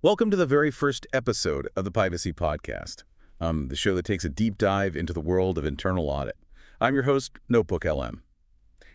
Welcome to the very first episode of the Privacy Podcast, the show that takes a deep dive into the world of internal audit. I'm your host, Notebook LM,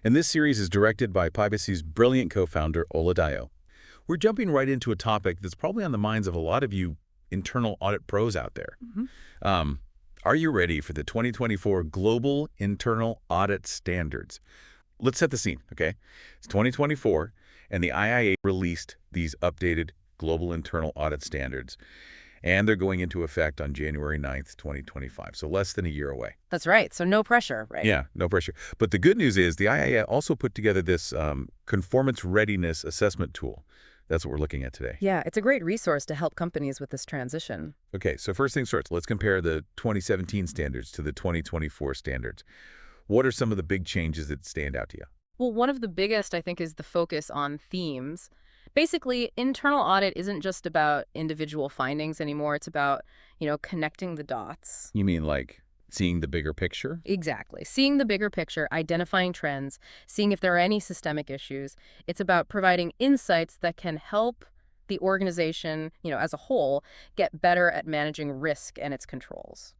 and this series is directed by Privacy's brilliant co-founder, Audit. We're jumping right into a topic that's probably on the minds of a lot of you internal audit pros out there. Are you ready for the 2024 Global Internal Audit Standards? Let's set the scene, okay? It's 2024, and the IIA released these updated Global Internal Audit Standards, and they're going into effect on January 9th, 2025, so less than a year away. That's right. So no pressure, right? Yeah, no pressure. But the good news is the IIA also put together this conformance readiness assessment tool. That's what we're looking at today. Yeah, it's a great resource to help companies with this transition. Okay, so first things first, let's compare the 2017 standards to the 2024 standards. What are some of the big changes that stand out to you? Well, one of the biggest, I think, is the focus on themes. Basically, internal audit isn't just about individual findings anymore. It's about, connecting the dots. You mean like seeing the bigger picture? Exactly. Seeing the bigger picture, identifying trends, seeing if there are any systemic issues. It's about providing insights that can help the organization, as a whole, get better at managing risk and its controls.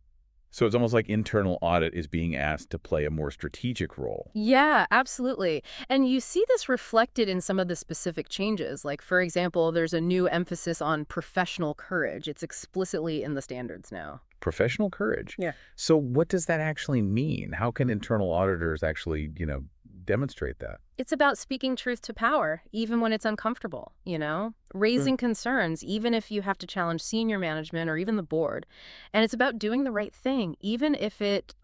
So it's almost like internal audit is being asked to play a more strategic role. Yeah, absolutely. And you see this reflected in some of the specific changes. Like, for example, there's a new emphasis on professional courage. It's explicitly in the standards now. Professional courage? Yeah. So what does that actually mean? How can internal auditors actually, demonstrate that? It's about speaking truth to power, even when it's uncomfortable, raising concerns, even if you have to challenge senior management or even the board. And it's about doing the right thing, even if it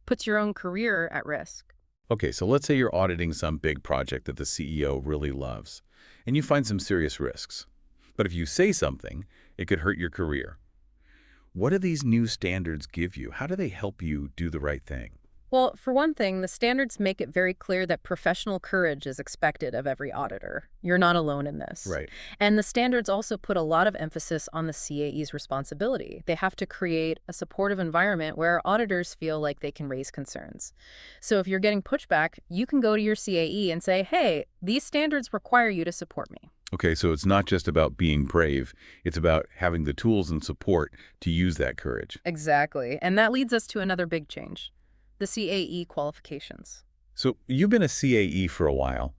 puts your own career at risk. Okay, so let's say you're auditing some big project that the CEO really loves, and you find some serious risks. But if you say something, it could hurt your career. What do these new standards give you? How do they help you do the right thing? Well, for one thing, the standards make it very clear that professional courage is expected of every auditor. You're not alone in this. Right. And the standards also put a lot of emphasis on the CAE's responsibility. They have to create a supportive environment where auditors feel like they can raise concerns. So if you're getting pushback, you can go to your CAE and say, hey, these standards require you to support me. Okay, so it's not just about being brave. It's about having the tools and support to use that courage. Exactly. And that leads us to another big change. The CAE qualifications. So you've been a CAE for a while.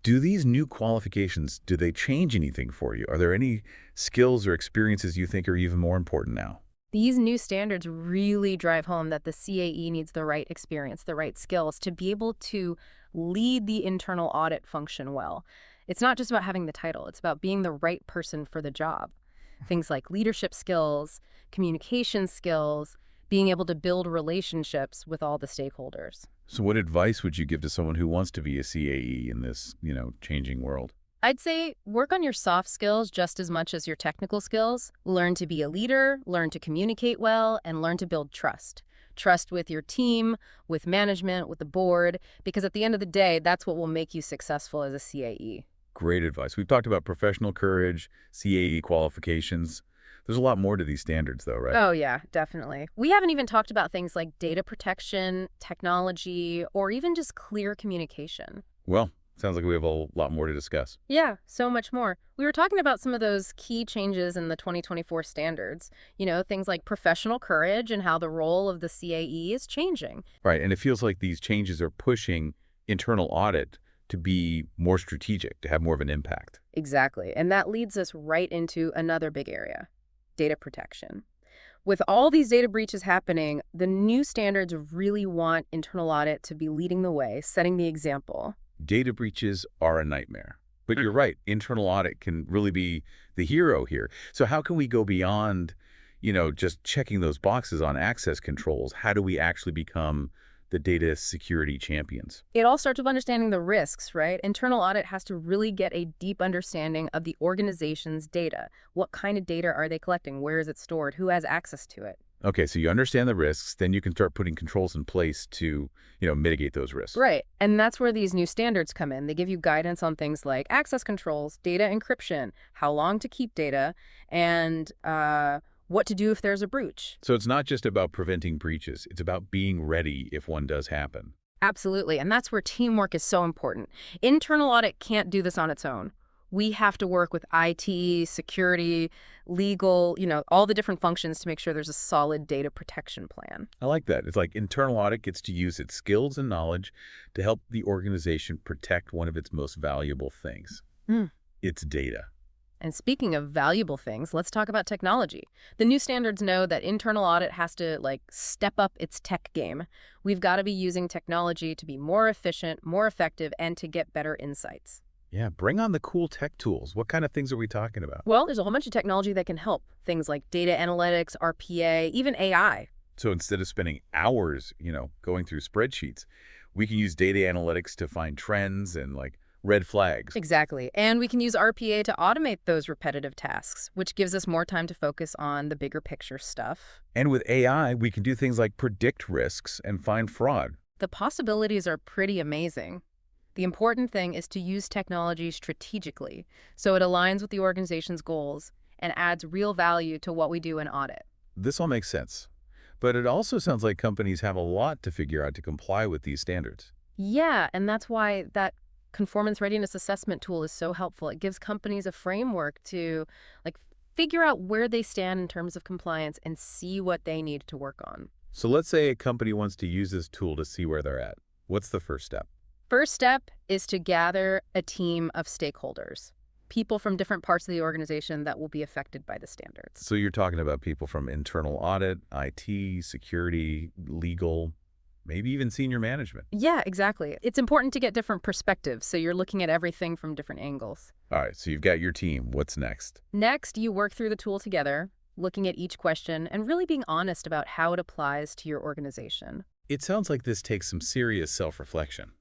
Do these new qualifications, do they change anything for you? Are there any skills or experiences you think are even more important now? These new standards really drive home that the CAE needs the right experience, the right skills to be able to lead the internal audit function well. It's not just about having the title. It's about being the right person for the job. Things like leadership skills, communication skills, being able to build relationships with all the stakeholders. So what advice would you give to someone who wants to be a CAE in this, changing world? I'd say work on your soft skills just as much as your technical skills. Learn to be a leader, learn to communicate well, and learn to build trust. Trust with your team, with management, with the board, because at the end of the day, that's what will make you successful as a CAE. Great advice. We've talked about professional courage, CAE qualifications. There's a lot more to these standards, though, right? Oh, yeah, definitely. We haven't even talked about things like data protection, technology, or even just clear communication. Well, sounds like we have a lot more to discuss. Yeah, so much more. We were talking about some of those key changes in the 2024 standards, things like professional courage and how the role of the CAE is changing. Right, and it feels like these changes are pushing internal audit to be more strategic, to have more of an impact. Exactly, and that leads us right into another big area. Data protection. With all these data breaches happening, the new standards really want internal audit to be leading the way, setting the example. Data breaches are a nightmare. But you're right, internal audit can really be the hero here. So how can we go beyond, just checking those boxes on access controls? How do we actually become the data security champions? It all starts with understanding the risks, right? Internal audit has to really get a deep understanding of the organization's data. What kind of data are they collecting? Where is it stored? Who has access to it? Okay, so you understand the risks, then you can start putting controls in place to, mitigate those risks. Right, and that's where these new standards come in. They give you guidance on things like access controls, data encryption, how long to keep data, and what to do if there's a breach. So it's not just about preventing breaches. It's about being ready if one does happen. Absolutely, and that's where teamwork is so important. Internal audit can't do this on its own. We have to work with IT, security, legal, all the different functions to make sure there's a solid data protection plan. I like that. It's like internal audit gets to use its skills and knowledge to help the organization protect one of its most valuable things, Mm. its data. And speaking of valuable things, let's talk about technology. The new standards know that internal audit has to step up its tech game. We've got to be using technology to be more efficient, more effective, and to get better insights. Yeah, bring on the cool tech tools. What kind of things are we talking about? Well, there's a whole bunch of technology that can help. Things like data analytics, RPA, even AI. So instead of spending hours, going through spreadsheets, we can use data analytics to find trends and red flags. Exactly. And we can use RPA to automate those repetitive tasks, which gives us more time to focus on the bigger picture stuff. And with AI, we can do things like predict risks and find fraud. The possibilities are pretty amazing. The important thing is to use technology strategically so it aligns with the organization's goals and adds real value to what we do in audit. This all makes sense. But it also sounds like companies have a lot to figure out to comply with these standards. Yeah, and that's why that conformance readiness assessment tool is so helpful. It gives companies a framework to figure out where they stand in terms of compliance and see what they need to work on. So let's say a company wants to use this tool to see where they're at. What's the first step? First step is to gather a team of stakeholders, people from different parts of the organization that will be affected by the standards. So you're talking about people from internal audit, IT, security, legal, maybe even senior management. Yeah, exactly. It's important to get different perspectives, so you're looking at everything from different angles. All right, so you've got your team. What's next? Next, you work through the tool together, looking at each question and really being honest about how it applies to your organization. It sounds like this takes some serious self-reflection.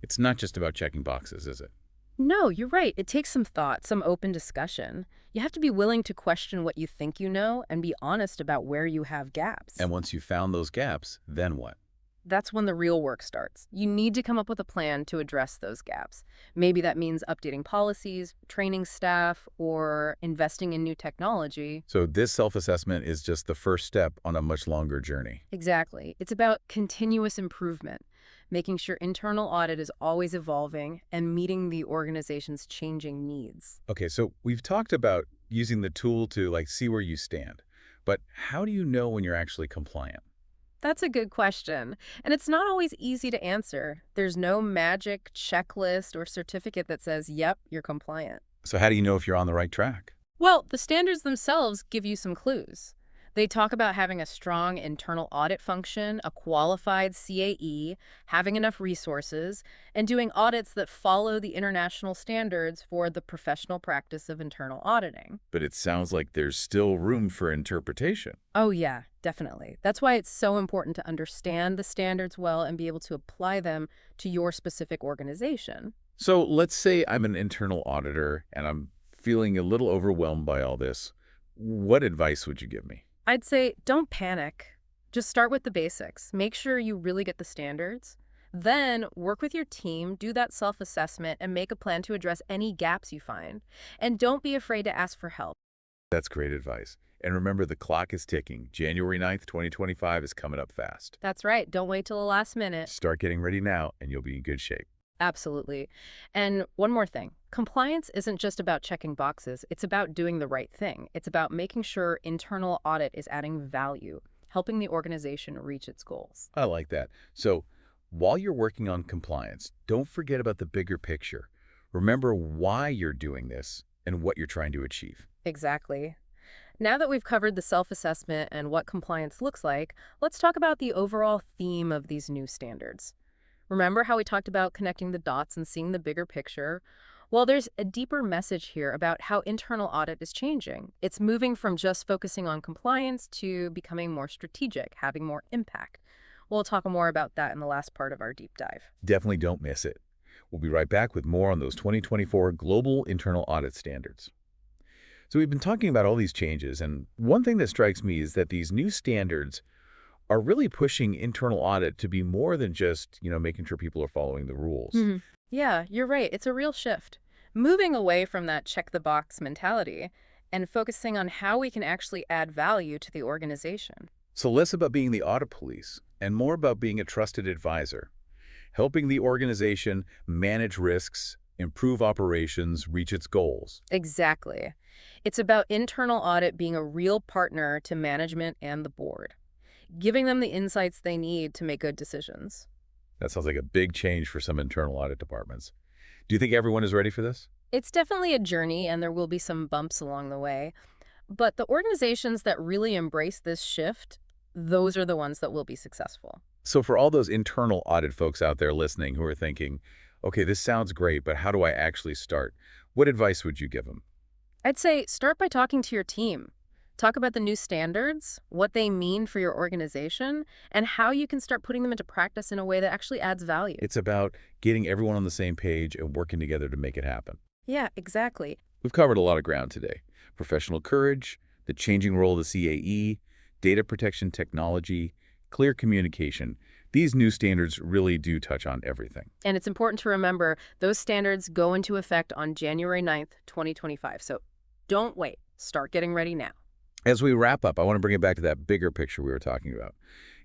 It's not just about checking boxes, is it? No, you're right. It takes some thought, some open discussion. You have to be willing to question what you think you know and be honest about where you have gaps. And once you've found those gaps, then what? That's when the real work starts. You need to come up with a plan to address those gaps. Maybe that means updating policies, training staff, or investing in new technology. So this self-assessment is just the first step on a much longer journey. Exactly. It's about continuous improvement, making sure internal audit is always evolving and meeting the organization's changing needs. Okay, so we've talked about using the tool to see where you stand. But how do you know when you're actually compliant? That's a good question. And it's not always easy to answer. There's no magic checklist or certificate that says, yep, you're compliant. So how do you know if you're on the right track? Well, the standards themselves give you some clues. They talk about having a strong internal audit function, a qualified CAE, having enough resources, and doing audits that follow the international standards for the professional practice of internal auditing. But it sounds like there's still room for interpretation. Oh, yeah, definitely. That's why it's so important to understand the standards well and be able to apply them to your specific organization. So let's say I'm an internal auditor and I'm feeling a little overwhelmed by all this. What advice would you give me? I'd say don't panic. Just start with the basics. Make sure you really get the standards. Then work with your team, do that self-assessment, and make a plan to address any gaps you find. And don't be afraid to ask for help. That's great advice. And remember, the clock is ticking. January 9th, 2025 is coming up fast. That's right. Don't wait till the last minute. Start getting ready now, and you'll be in good shape. Absolutely. And one more thing. Compliance isn't just about checking boxes. It's about doing the right thing. It's about making sure internal audit is adding value, helping the organization reach its goals. I like that. So while you're working on compliance, don't forget about the bigger picture. Remember why you're doing this and what you're trying to achieve. Exactly. Now that we've covered the self-assessment and what compliance looks like, let's talk about the overall theme of these new standards. Remember how we talked about connecting the dots and seeing the bigger picture? Well, there's a deeper message here about how internal audit is changing. It's moving from just focusing on compliance to becoming more strategic, having more impact. We'll talk more about that in the last part of our deep dive. Definitely don't miss it. We'll be right back with more on those 2024 Global Internal Audit Standards. So we've been talking about all these changes, and one thing that strikes me is that these new standards are really pushing internal audit to be more than just, making sure people are following the rules. Yeah, you're right. It's a real shift. Moving away from that check-the-box mentality and focusing on how we can actually add value to the organization. So less about being the audit police and more about being a trusted advisor, helping the organization manage risks, improve operations, reach its goals. Exactly. It's about internal audit being a real partner to management and the board, giving them the insights they need to make good decisions. That sounds like a big change for some internal audit departments. Do you think everyone is ready for this? It's definitely a journey, and there will be some bumps along the way. But the organizations that really embrace this shift, those are the ones that will be successful. So for all those internal audit folks out there listening who are thinking, okay, this sounds great, but how do I actually start? What advice would you give them? I'd say start by talking to your team. Talk about the new standards, what they mean for your organization, and how you can start putting them into practice in a way that actually adds value. It's about getting everyone on the same page and working together to make it happen. Yeah, exactly. We've covered a lot of ground today. Professional courage, the changing role of the CAE, data protection technology, clear communication. These new standards really do touch on everything. And it's important to remember those standards go into effect on January 9th, 2025. So don't wait. Start getting ready now. As we wrap up, I want to bring it back to that bigger picture we were talking about.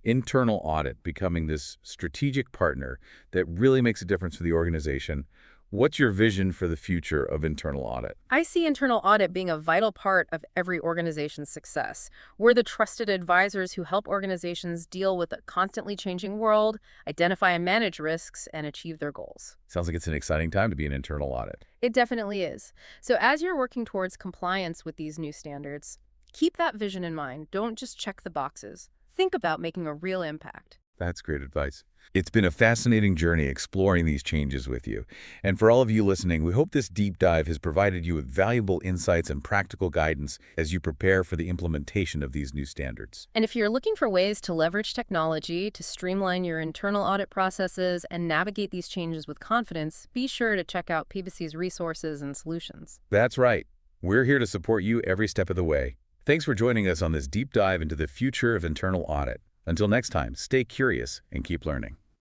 Internal audit becoming this strategic partner that really makes a difference for the organization. What's your vision for the future of internal audit? I see internal audit being a vital part of every organization's success. We're the trusted advisors who help organizations deal with a constantly changing world, identify and manage risks, and achieve their goals. Sounds like it's an exciting time to be an internal audit. It definitely is. So as you're working towards compliance with these new standards, keep that vision in mind. Don't just check the boxes. Think about making a real impact. That's great advice. It's been a fascinating journey exploring these changes with you. And for all of you listening, we hope this deep dive has provided you with valuable insights and practical guidance as you prepare for the implementation of these new standards. And if you're looking for ways to leverage technology to streamline your internal audit processes and navigate these changes with confidence, be sure to check out PwC's resources and solutions. That's right. We're here to support you every step of the way. Thanks for joining us on this deep dive into the future of internal audit. Until next time, stay curious and keep learning.